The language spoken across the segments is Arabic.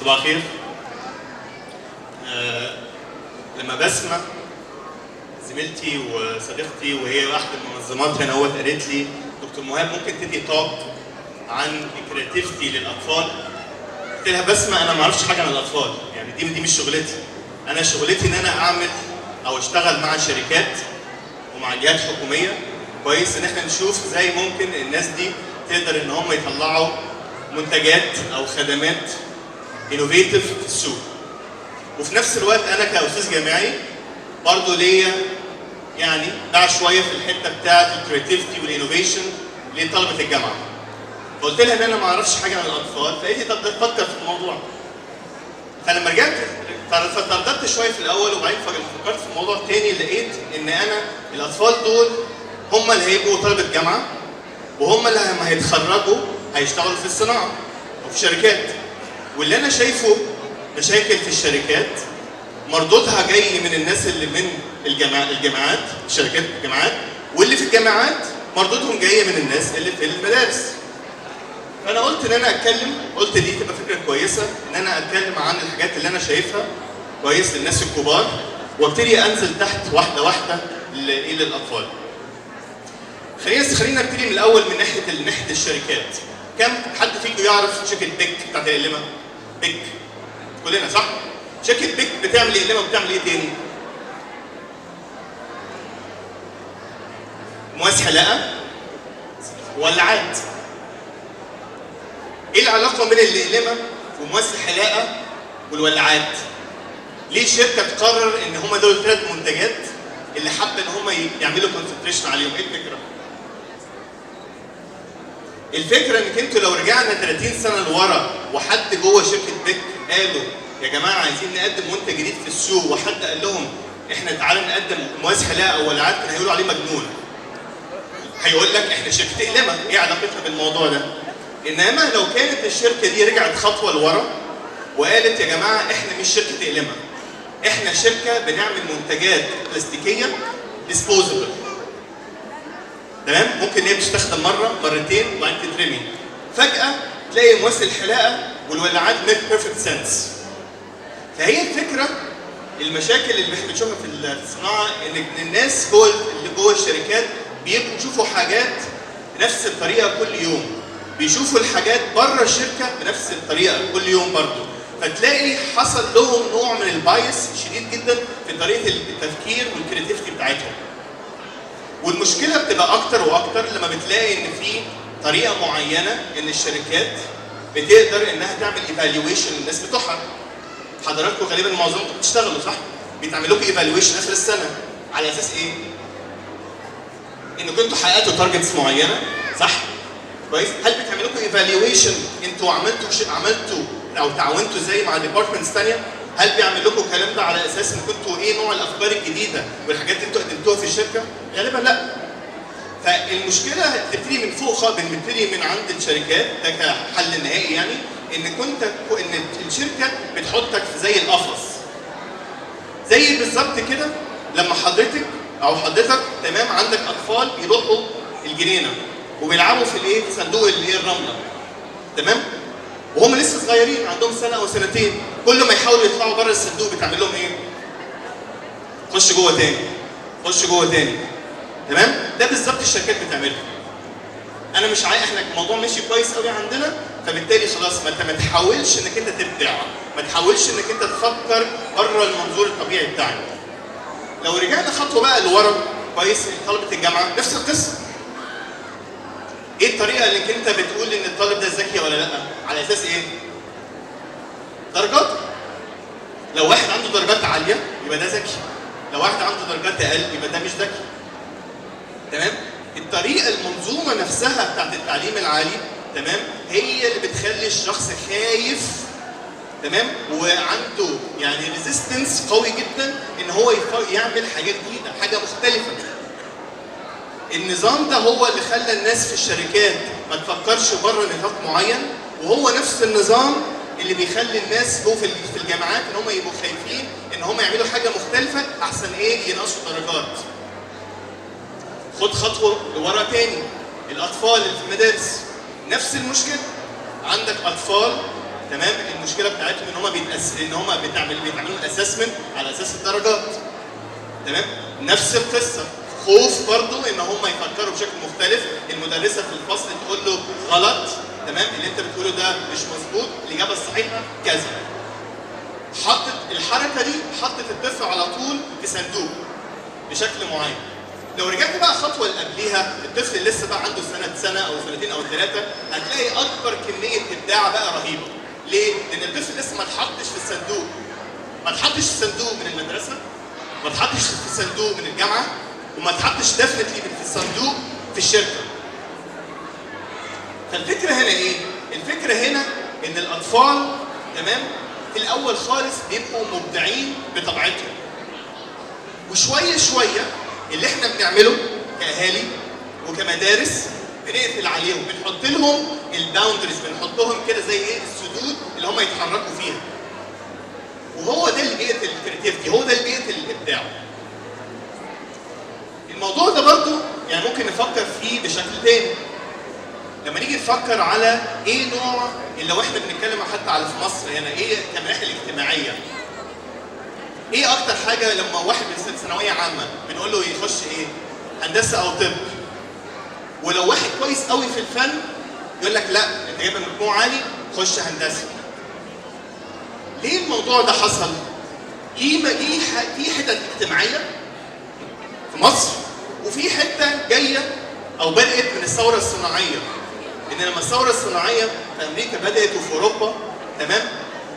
صباح الخير. لما بسمع زميلتي وصديقتي وهي واحدة من المنظمات هنا قالت لي دكتور مهاب ممكن تدي توك عن الكرياتيفيتي للاطفال؟ قلت لها بسمع انا ما اعرفش حاجه عن الاطفال، يعني دي مش شغلتي. انا شغلتي ان انا اعمل او اشتغل مع شركات ومع جهات حكوميه كويس ان احنا نشوف ازاي ممكن الناس دي تقدر ان هم يطلعوا منتجات او خدمات انوفيتيف في السوق. وفي نفس الوقت انا كاستاذ جامعي برضه ليا يعني باع شويه في الحته بتاعه الكرياتيفيتي والانوفيشن لطلبه الجامعه. فقلت لها ان انا ما اعرفش حاجه عن الاطفال، فقالت لي طب تفكر في الموضوع. فلما رجعت ترددت شويه في الاول وبعدين فكرت في الموضوع تاني، لقيت ان انا الاطفال دول هم اللي هيبقوا طلبه جامعه وهم اللي لما هيتخرجوا هيشتغلوا في الصناعه وفي شركات. واللي انا شايفه مشاكل في الشركات مردودها جاي من الناس اللي من الجامعات، شركات الجامعات، واللي في الجامعات مردودهم جايه من الناس اللي في المدارس. فانا قلت ان انا اتكلم، قلت دي تبقى فكره كويسه ان انا اتكلم عن الحاجات اللي انا شايفها كويس للناس الكبار وابتدي انزل تحت واحده واحده للاطفال. خلينا نبتدي من الاول من ناحيه الشركات. كم حد فيكم يعرف شركه بيك بتاعت القلمه؟ بيك كلنا صح؟ شركه بيك بتعمل اقلمه وبتعمل ايه تاني؟ مقاس حلاقه، ولعات. ايه العلاقه بين القلمه ومقاس الحلاقه والولعات؟ ليه الشركه تقرر ان هم دول الثلاث منتجات اللي حابه ان هم يعملوا كونسنتريشن عليهم؟ ايه الفكره؟ الفكره انك انتوا لو رجعنا 30 سنه لورا وحد جوه شركه بيك قالوا يا جماعه عايزين نقدم منتج جديد في السوق، وحد قال لهم احنا تعالى نقدم مقاس حلاقه او ولعات، كانوا هيقولوا عليه مجنون. هيقول لك احنا شركه اقلمه، ايه علاقتنا بالموضوع ده؟ انما لو كانت الشركه دي رجعت خطوه لورا وقالت يا جماعه احنا مش شركه اقلمه، احنا شركه بنعمل منتجات بلاستيكيه ديسبوزبل. تمام؟ ممكن ان هي بتستخدم مره مرتين وبعدين تترمي. فجاه تلاقي مقاس الحلاقه والولعات ميك بيرفكت سنس. فهي الفكره المشاكل اللي احنا بنشوفها في الصناعه ان الناس اللي جوه الشركات بيبقوا يشوفوا حاجات بنفس الطريقه كل يوم، بيشوفوا الحاجات بره الشركه بنفس الطريقه كل يوم برضه. فتلاقي حصل لهم نوع من البايس شديد جدا في طريقه التفكير والكرياتيفيتي بتاعتهم. والمشكله بتبقى اكتر واكتر لما بتلاقي ان في طريقه معينه ان الشركات بتقدر انها تعمل ايفالويشن للناس بتوعها. حضراتكم غالبا معظمكم بتشتغلوا صح؟ بيتعمل لكم ايفالويشن اخر السنه على اساس ايه؟ انكم انتوا حققتوا تارجتس معينه صح؟ كويس؟ هل بتعمل لكم ايفالويشن انتوا عملتوا او تعاونتوا زي مع ديبارتمنتس ثانيه؟ هل بيعمل لكم الكلام ده على اساس انكم انتوا ايه نوع الافكار الجديده والحاجات اللي انتوا قدمتوها في الشركه؟ غالبا لا. فالمشكله بتبتدي من فوق خالص، بتبتدي من عند الشركات ده كحل نهائي، يعني ان الشركه بتحطك في زي القفص. زي بالظبط كده لما حضرتك او حضرتك تمام عندك اطفال بيروحوا الجنينه وبيلعبوا في الايه؟ في صندوق اللي هي الرمله. تمام؟ وهم لسه صغيرين عندهم سنه او سنتين، كل ما يحاولوا يطلعوا بره الصندوق بتعمل لهم ايه؟ خش جوه تاني، خش جوه تاني. تمام؟ ده بالظبط الشركات بتعمله. انا مش عايز، احنا الموضوع ماشي كويس قوي عندنا، فبالتالي خلاص ما تحاولش انك انت تبدع، ما تحاولش انك انت تفكر بره المنظور الطبيعي بتاعنا. لو رجعنا خطوه بقى لورا كويس، طلبه الجامعه نفس القصه. ايه الطريقه اللي انت بتقول ان الطالب ده ذكي ولا لا؟ على اساس ايه؟ درجاته. لو واحد عنده درجات عاليه يبقى ده ذكي، لو واحد عنده درجات اقل يبقى ده مش ذكي. تمام؟ الطريقه المنظومه نفسها بتاعت التعليم العالي تمام هي اللي بتخلي الشخص خايف تمام وعنده يعني ريزيستنس قوي جدا ان هو يعمل حاجه جديده، حاجه مختلفه. النظام ده هو اللي خلى الناس في الشركات ما تفكرش بره نطاق معين، وهو نفس النظام اللي بيخلي الناس جوه في الجامعات ان هم يبقوا خايفين ان هم يعملوا حاجه مختلفه احسن ايه؟ ينقصوا درجات. خد خطوه لورا تاني، الاطفال اللي في المدارس نفس المشكله. عندك اطفال تمام؟ المشكله بتاعتهم ان هم بيتعملوا الاسسمنت على اساس الدرجات. تمام؟ نفس القصه، خوف برضو ان هم يفكروا بشكل مختلف، المدرسه في الفصل تقول له غلط، تمام؟ اللي انت بتقوله ده مش مظبوط، الاجابه الصحيحه كذا. حطت الحركه دي، حطت الطفل على طول في صندوق بشكل معين. لو رجعت بقى خطوه اللي قبليها، الطفل اللي لسه بقى عنده سنه او سنتين او ثلاثه، هتلاقي اكبر كميه ابداع بقى رهيبه. ليه؟ لان الطفل لسه ما اتحطش في الصندوق. ما اتحطش في الصندوق من المدرسه، ما اتحطش في الصندوق من الجامعه، وما اتحطش ديفنتلي في الصندوق في الشركه. فالفكره هنا ايه؟ الفكره هنا ان الاطفال، تمام، في الاول خالص بيبقوا مبدعين بطبيعتهم. وشويه شويه اللي احنا بنعمله كاهالي وكمدارس بنقفل عليهم، بنحط لهم الباوندريز، بنحطهم كده زي ايه؟ السدود اللي هم يتحركوا فيها. وهو ده اللي بيقتل الكريتيفيتي، هو ده اللي بيقتل الابداع. الموضوع ده برضو يعني ممكن نفكر فيه بشكل تاني. لما نيجي نفكر على ايه نوع اللي لو احنا بنتكلم حتى على في مصر هنا، ايه كمناحي الاجتماعيه؟ ايه اكتر حاجه لما واحد من ثانويه عامه بنقول له يخش ايه؟ هندسه او طب. ولو واحد كويس قوي في الفن يقول لك لا انت جايب مجموع عالي خش هندسه. ليه الموضوع ده حصل؟ في حتت اجتماعيه في مصر، وفي حته جايه او بدات من الثوره الصناعيه. ان لما الثوره الصناعيه في امريكا بدات وفي اوروبا، تمام،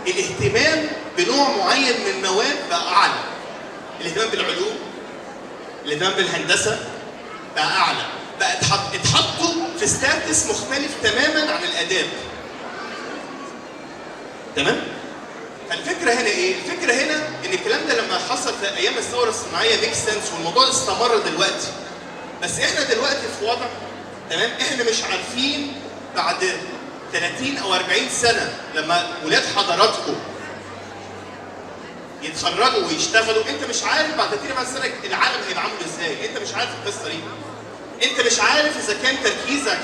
الاهتمام بنوع معين من المواد بقى اعلى. الاهتمام بالعلوم، الاهتمام بالهندسه بقى اعلى، بقى اتحطوا في ستاتس مختلف تماما عن الاداب. تمام؟ فالفكره هنا ايه؟ الفكره هنا ان الكلام ده لما حصل في ايام الثوره الصناعيه ميك سنس، والموضوع ده استمر دلوقتي. بس احنا دلوقتي في وضع، تمام، احنا مش عارفين بعد 30 او 40 سنه لما ولاد حضراتكم يتخرجوا ويشتغلوا، انت مش عارف بعد 30 40 سنه العالم هيبقى عامل ازاي، انت مش عارف القصه دي. انت مش عارف اذا كان تركيزك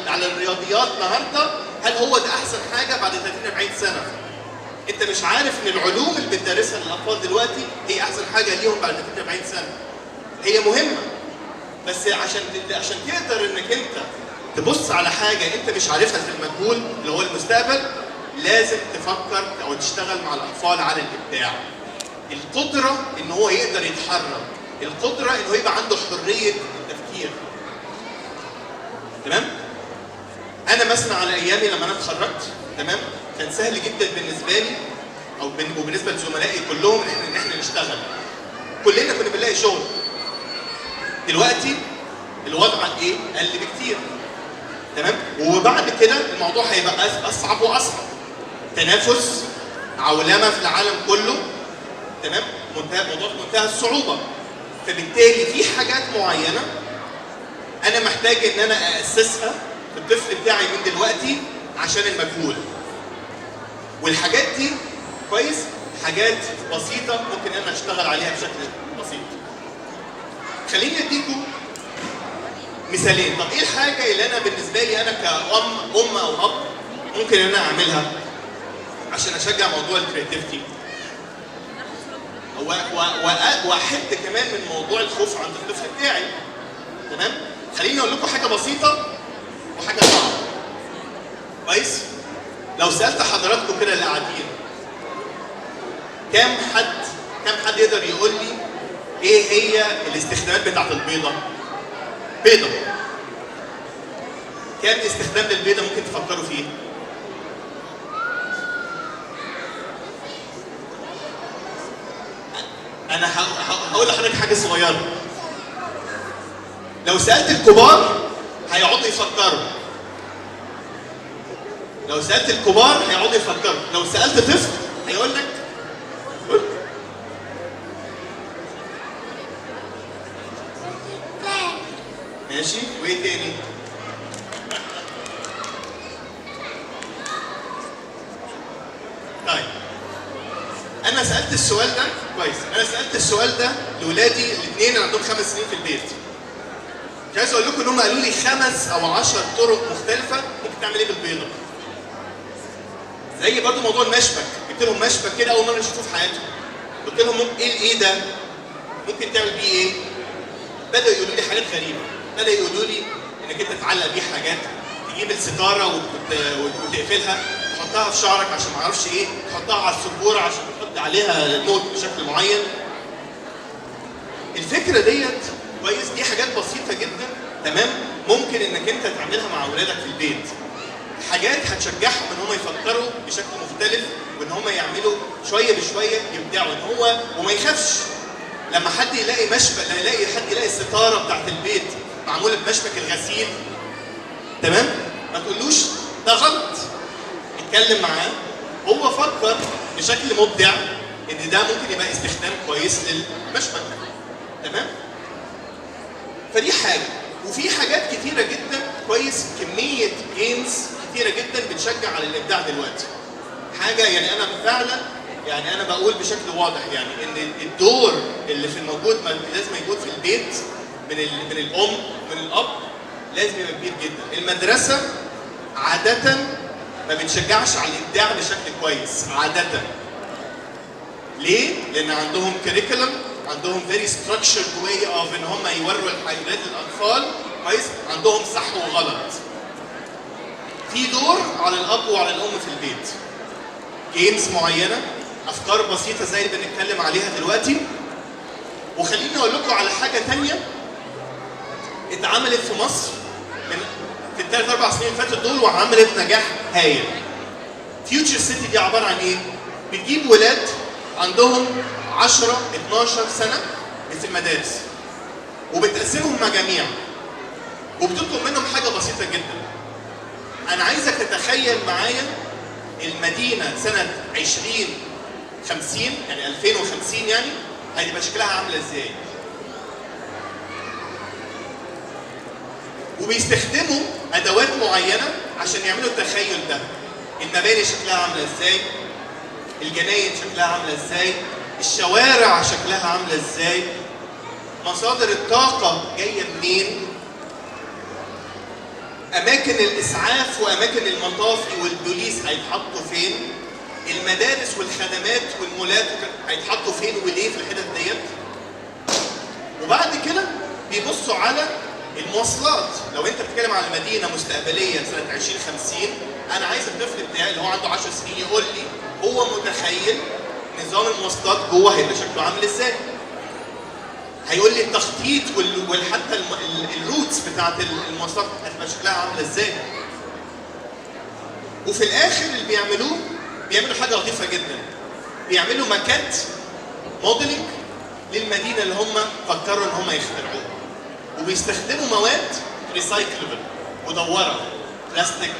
على الرياضيات النهارده هل هو ده احسن حاجه بعد 30 40 سنه. انت مش عارف ان العلوم اللي بتدرسها للاطفال دلوقتي هي احسن حاجه ليهم بعد 30 40 سنه. هي مهمه، بس عشان تقدر انك انت تبص على حاجه انت مش عارفها في المجهول اللي هو المستقبل، لازم تفكر او تشتغل مع الاطفال على الابداع. القدره ان هو يقدر يتحرك، القدره ان هو يبقى عنده حريه التفكير. تمام؟ انا مثلا على ايامي لما انا اتخرجت، تمام، كان سهل جدا بالنسبه لي وبالنسبه لزملائي كلهم ان احنا نشتغل. كلنا كنا بنلاقي شغل. دلوقتي الوضع ايه؟ قل بكتير. تمام؟ وبعد كده الموضوع هيبقى اصعب واصعب. تنافس، عولمه في العالم كله. تمام؟ موضوع في منتهى الصعوبه. فبالتالي في حاجات معينه انا محتاج ان انا اسسها في الطفل بتاعي من دلوقتي عشان المجهول. والحاجات دي كويس، حاجات بسيطه ممكن انا اشتغل عليها بشكل بسيط. خليني اديكم مثالين. طب ايه الحاجه اللي انا بالنسبه لي انا كأم او اب ممكن ان انا اعملها عشان اشجع موضوع الكرياتيفيتي؟ واحد كمان من موضوع الخوف عند الطفل بتاعي. تمام؟ خليني اقول لكم حاجه بسيطه وحاجه صعبه. كويس؟ لو سالت حضراتكم كده اللي قاعدين، كم حد يقدر يقول لي ايه هي الاستخدامات بتاعت البيضه؟ بيضه. كم استخدام للبيضه ممكن تفكروا فيه؟ انا هقول لحضرتك حاجه صغيره. لو سالت الكبار هيقعدوا يفكروا. لو سالت الكبار هيقعدوا يفكروا. لو سالت طفل هيقول لك ماشي. وايه تاني؟ طيب انا سالت السؤال ده كويس، انا سالت السؤال ده لاولادي الاثنين اللي عندهم 5 سنين في البيت. مش عايز اقول لكم ان هم قالوا لي 5 أو 10 طرق مختلفه ممكن تعمل ايه بالبيضه. زي برضه موضوع المشبك، جبت لهم مشبك كده اول مره يشوفوه في حياتهم. قلت لهم ايه ده؟ ممكن تعمل بيه ايه؟ بدأوا يقولوا لي حاجات غريبه، بدأوا يقولوا لي انك انت تعلق بيه حاجات، تجيب الستاره وتقفلها، تحطها في شعرك عشان ما اعرفش ايه، تحطها على السبوره عشان تحط عليها نوت بشكل معين. الفكره ديت كويس، دي حاجات بسيطه جدا تمام، ممكن انك انت تعملها مع اولادك في البيت. حاجات هتشجعهم ان هم يفكروا بشكل مختلف، وان هم يعملوا شويه بشويه يبدعوا، ان هو وما يخافش لما حد يلاقي مشبك، لما يلاقي حد يلاقي الستاره بتاعت البيت معموله بمشبك الغسيل تمام، ما تقولوش ده غلط، اتكلم معاه، هو فكر بشكل مبدع ان ده ممكن يبقى استخدام كويس للمشبك تمام. فدي حاجه، وفي حاجات كتيره جدا كويس، كميه جيمز كتيره جدا بتشجع على الابداع دلوقتي. حاجه يعني انا فعلا يعني انا بقول بشكل واضح يعني ان الدور اللي في الموجود لازم يكون في البيت من الام ومن الاب، لازم يبقى كبير جدا. المدرسه عاده ما بتشجعش على الابداع بشكل كويس عاده. ليه؟ لان عندهم كريكولم، عندهم very structured way of ان هم يوروا الحاجات للاطفال كويس، عندهم صح وغلط. في دور على الاب وعلى الام في البيت. جيمز معينه، افكار بسيطه زي اللي بنتكلم عليها دلوقتي. وخليني اقول لكم على حاجه ثانيه اتعملت في مصر في الثلاث اربع سنين اللي فاتت دول وعملت نجاح هايل. فيوتشر سيتي دي عباره عن ايه؟ بتجيب ولاد عندهم 10 12 سنه في المدارس وبتقسمهم مجاميع وبتطلب منهم حاجه بسيطه جدا. انا عايزك تتخيل معايا المدينه سنه 2050 يعني 2050 يعني هتبقى شكلها عامله ازاي؟ وبيستخدموا ادوات معينه عشان يعملوا التخيل ده. المباني شكلها عامله ازاي؟ الجناين شكلها عامله ازاي؟ الشوارع شكلها عامله ازاي؟ مصادر الطاقه جايه منين؟ اماكن الاسعاف واماكن المطافي والبوليس هيتحطوا فين؟ المدارس والخدمات والمولات هيتحطوا فين وليه في الحتت ديت؟ وبعد كده بيبصوا على المواصلات. لو انت بتتكلم على مدينه مستقبليه سنه 2050، انا عايز الطفل بتاعي اللي هو عنده 10 سنين يقول لي هو متخيل نظام المواصلات جوه هيبقى شكله عامل ازاي؟ هيقول لي التخطيط وحتى الروتس بتاعت المواصلات هتبقى شكلها عامله ازاي؟ وفي الاخر اللي بيعملوا حاجه لطيفه جدا. بيعملوا ماكات موديلنج للمدينه اللي هم فكروا ان هم يخترعوها. وبيستخدموا مواد ريسايكلبل مدوره، بلاستيك،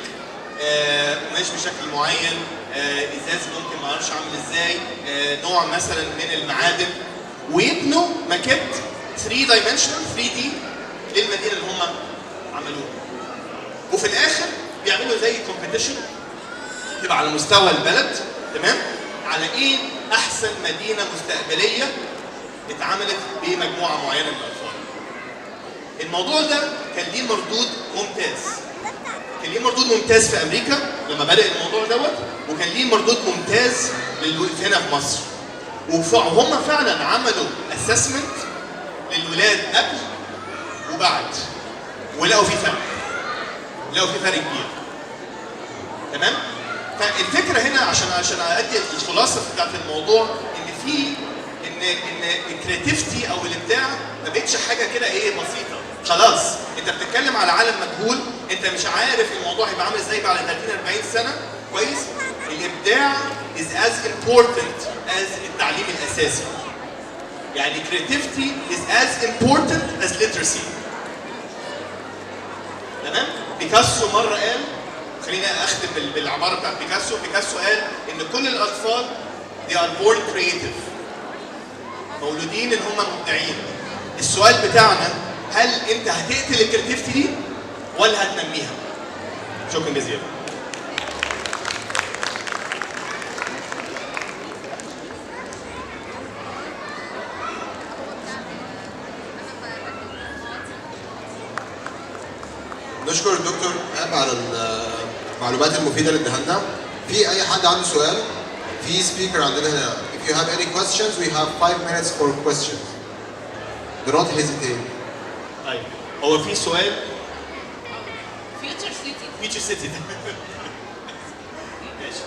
قماش بشكل معين، ازاز ممكن ما اعرفش عامل ازاي، نوع مثلا من المعادن، ويبنوا ماكيت 3 دايمنشنال 3 دي للمدينه اللي هم عملوها. وفي الاخر بيعملوا زي كومبيتيشن تبقى على مستوى البلد تمام، على ايه احسن مدينه مستقبليه اتعملت بمجموعه معينه من الاطفال. الموضوع ده كان ليه مردود ممتاز. كان ليه مردود ممتاز في امريكا لما بدا الموضوع دوت، وكان ليه مردود ممتاز هنا في مصر. وهم فعلا عملوا اسسمنت للولاد قبل وبعد، ولقوا في فرق. لقوا في فرق كبير. تمام؟ فالفكره هنا عشان ادي الخلاصه بتاعت الموضوع ان الكرياتيفيتي او الابداع ما بقتش حاجه كده ايه بسيطه. خلاص انت بتتكلم على عالم مجهول، انت مش عارف الموضوع هيبقى عامل ازاي بعد 30 40 سنه كويس؟ الابداع is as important as التعليم الاساسي. يعني creativity is as important as literacy. تمام؟ بيكاسو مره قال، خلينا اختم بالعباره بتاعت بيكاسو. بيكاسو قال ان كل الاطفال they are born creative. مولودين ان هم مبدعين. السؤال بتاعنا هل انت هتقتل الكرياتيفيتي دي ولا هتنميها؟ شكرا جزيلا. نشكر الدكتور مهاب على المعلومات المفيده اللي اداها لنا. في اي حد عنده سؤال؟ في سبيكر عندنا هنا. If you have any questions, we have 5 minutes for questions. Do not hesitate. طيب هو في سؤال. فيوتشر سيتي. فيوتشر سيتي ده ماشي.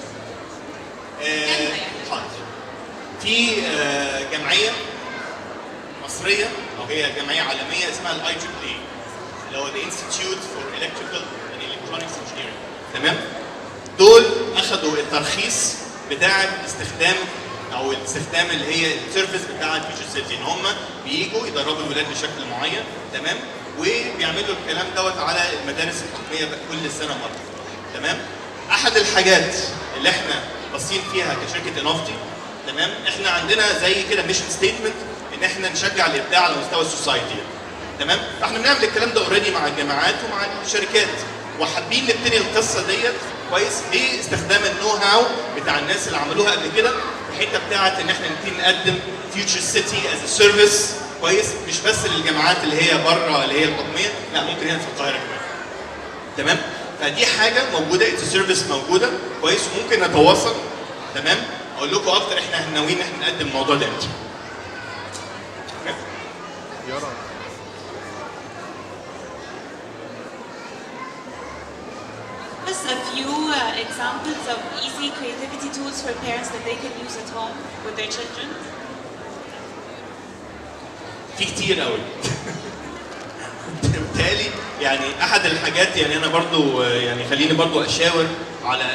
حاضر. في جمعيه مصريه او هي جمعيه عالميه اسمها الاي تريبل اي اللي هو The Institute for Electrical and Electronics Engineering. تمام؟ دول اخذوا الترخيص بتاع استخدام او الاستخدام اللي هي السيرفيس بتاع الفيوتشر سيتي، ان هم بييجوا يدربوا الولاد بشكل معين. تمام؟ وبيعملوا الكلام دوت على المدارس الحكوميه كل سنه مره. تمام؟ احد الحاجات اللي احنا باصين فيها كشركه انوفتي، تمام؟ احنا عندنا زي كده ميشن ستيتمنت ان احنا نشجع الابداع على مستوى السوسايتي. تمام؟ فاحنا بنعمل الكلام ده اوريدي مع الجامعات ومع الشركات، وحابين نبتدي القصه ديت كويس باستخدام النو هاو بتاع الناس اللي عملوها قبل كده، الحته بتاعت ان احنا نبتدي نقدم فيوتشر سيتي از سيرفيس كويس، مش بس للجامعات اللي هي بره اللي هي الحكوميه، لا ممكن هنا في القاهره كمان. تمام؟ فدي حاجه موجوده، اتس سيرفيس موجوده كويس، وممكن نتواصل. تمام؟ اقول لكم اكتر احنا ناويين ان احنا نقدم الموضوع ده امتى. Just a few examples of easy creativity tools for parents that they can use at home with their children. في كتير قوي. بالتالي يعني احد الحاجات، يعني انا برضو يعني خليني برضو اشاور على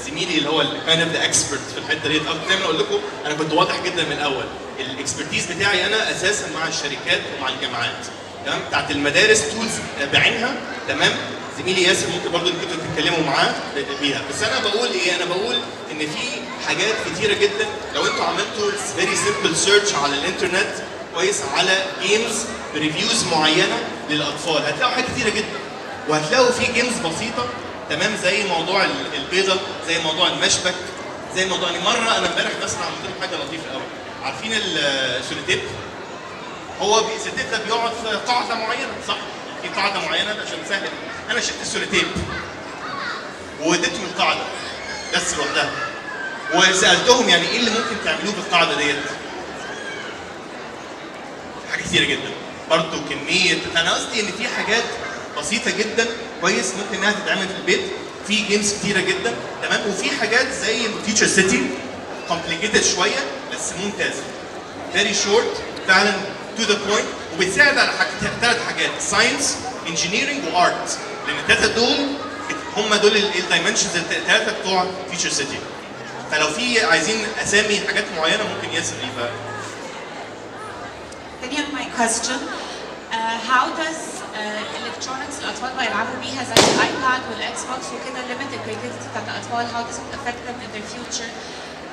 زميلي اللي هو كاين اوف ذا اكسبرت في الحته ديت اكتر. زي ما اقول لكم انا كنت واضح جدا من الاول، الاكسبرتيز بتاعي انا اساسا مع الشركات ومع الجامعات. تمام؟ بتاعت المدارس تولز بعينها. تمام؟ زميلي ياسر ممكن برضه انتوا تتكلموا معاه بيها، بس انا بقول ايه؟ انا بقول ان في حاجات كتيره جدا لو انتوا عملتوا فيري سمبل سيرش على الانترنت كويس على جيمز بريفيوز معينه للاطفال، هتلاقوا حاجات كتيره جدا، وهتلاقوا في جيمز بسيطه. تمام؟ زي موضوع البيضه، زي موضوع المشبك، زي موضوع يعني مره انا امبارح مثلا عملت لهم حاجه لطيفه قوي. عارفين السوليتيب؟ هو السوليتيب ده بيقعد في قاعده معينه، صح؟ في قاعده معينه عشان تسهل. انا شلت السوليتيب واديتهم القاعده بس لوحدها، وسالتهم يعني ايه اللي ممكن تعملوه بالقاعده ديت؟ حاجات كتيره جدا برضه كميه. انا قصدي ان في حاجات بسيطه جدا كويس ممكن انها تتعمل في البيت، في جيمز كتيره جدا. تمام؟ وفي حاجات زي فيوتشر سيتي كومبليكيتد شويه بس ممتازه، فيري شورت فعلا تو ذا بوينت، وبتساعد على ثلاث حاجات: ساينس، انجينيرنج، وارت، لان الثلاثه دول هم دول الدايمنشنز الثلاثه بتوع فيوتشر سيتي. فلو في عايزين اسامي حاجات معينه ممكن ياسر يبقى. Then my question, how does electronics الأطفال بقى يلعبوا بيها زي الآيباد والإكس بوكس وكده limit the creativity بتاعت الأطفال؟ How does it affect them in their future?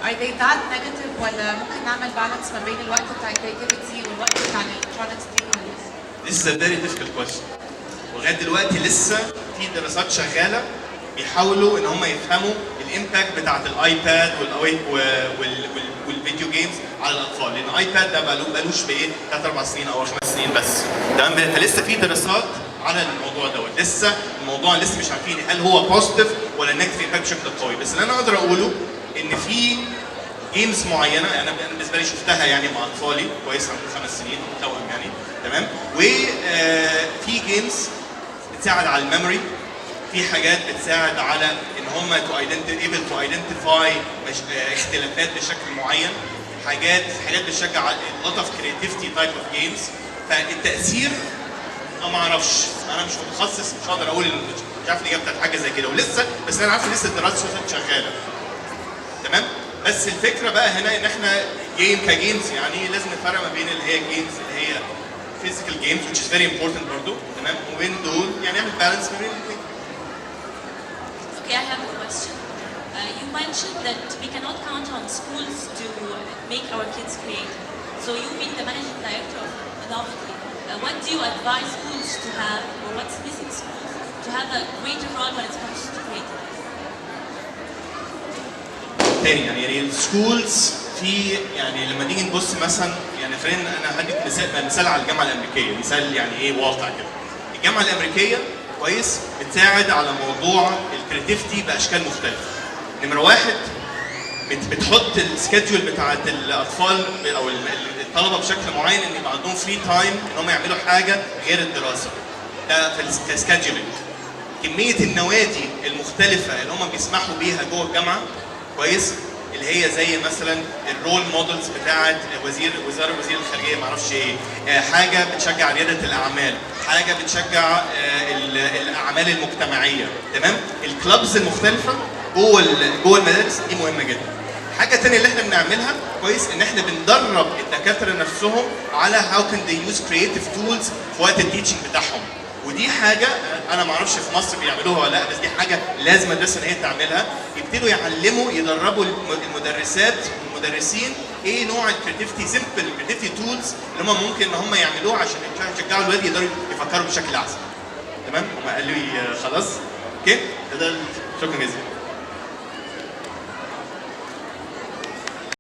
Are they that negative ولا ممكن نعمل بالانس ما بين الوقت بتاع الكريتيفيتي والوقت بتاع الالكترونكس دي؟ This is a very difficult question. ولغايه دلوقتي لسه في دراسات شغاله بيحاولوا ان هم يفهموا الامباكت بتاعت الايباد والفيديو جيمز على الاطفال، لان الايباد ده بقالوش بايه 3 4 سنين او 5 سنين بس. تمام؟ فلسه في دراسات على الموضوع دوت، لسه الموضوع لسه مش عارفين هل هو بوزيتيف ولا نيجاتيف امباكت بشكل قوي، بس اللي انا اقدر اقوله ان في جيمز معينه انا بالنسبه لي شفتها يعني مع اطفالي كويس عندهم 5 سنين توأم يعني. تمام؟ وفي جيمز بتساعد على الميموري، في حاجات بتساعد على ان هم تو ايدنتيفاي اختلافات بشكل معين، حاجات بتشجع على lot of creativity type of games. فالتاثير انا ما اعرفش، انا مش متخصص، مش هقدر اقول مش عارف الاجابه بتاعت حاجه زي كده ولسه، بس انا عارف لسه الدراسه شغاله. تمام؟ بس الفكره بقى هنا ان احنا كجيمز يعني لازم نفرق ما بين اللي هي جيمز اللي هي physical games which is very important برضه. تمام؟ وبين دول يعني نعمل بالانس ما بين الاثنين. Okay, I have a question. You mentioned that we cannot count on schools to make our kids creative. So you being the managing director of Innovative, what do you advise schools to have, or what's missing schools to have a greater role when it comes to creativity? تاني يعني السكولز في يعني لما نيجي نبص مثلا يعني خلينا انا هديك مثال على الجامعه الامريكيه، مثال يعني ايه واقع كده. الجامعه الامريكيه كويس بتساعد على موضوع الكريتيفيتي باشكال مختلفه. نمره واحد بتحط السكيدجول بتاعت الاطفال او الطلبه بشكل معين ان يبقى عندهم فري تايم ان هم يعملوا حاجه غير الدراسه. ده في السكيدجولينج. كميه النوادي المختلفه اللي هم بيسمحوا بيها جوه الجامعه كويس، اللي هي زي مثلا الرول مودلز بتاعت وزاره الخارجيه ما اعرفش ايه، حاجه بتشجع رياده الاعمال، حاجه بتشجع الاعمال المجتمعيه، تمام؟ الكلابز المختلفه جوه المدارس دي مهمه جدا. حاجه ثانيه اللي احنا بنعملها كويس ان احنا بندرب الدكاتره نفسهم على هاو كان they use creative tools في وقت التيتشنج بتاعهم. ودي حاجه انا ما اعرفش في مصر بيعملوها ولا لا، بس دي حاجه لازم المدرسه ان هي تعملها. يبتدوا يدربوا المدرسات والمدرسين ايه نوع الكريتيفيتي، سمبل كريتيفيتي تولز اللي هم ممكن ان هم يعملوها عشان يشجعوا الولاد يقدروا يفكروا بشكل احسن. تمام؟ هم قالوا لي خلاص اوكي؟ ده شكرا جزيلا.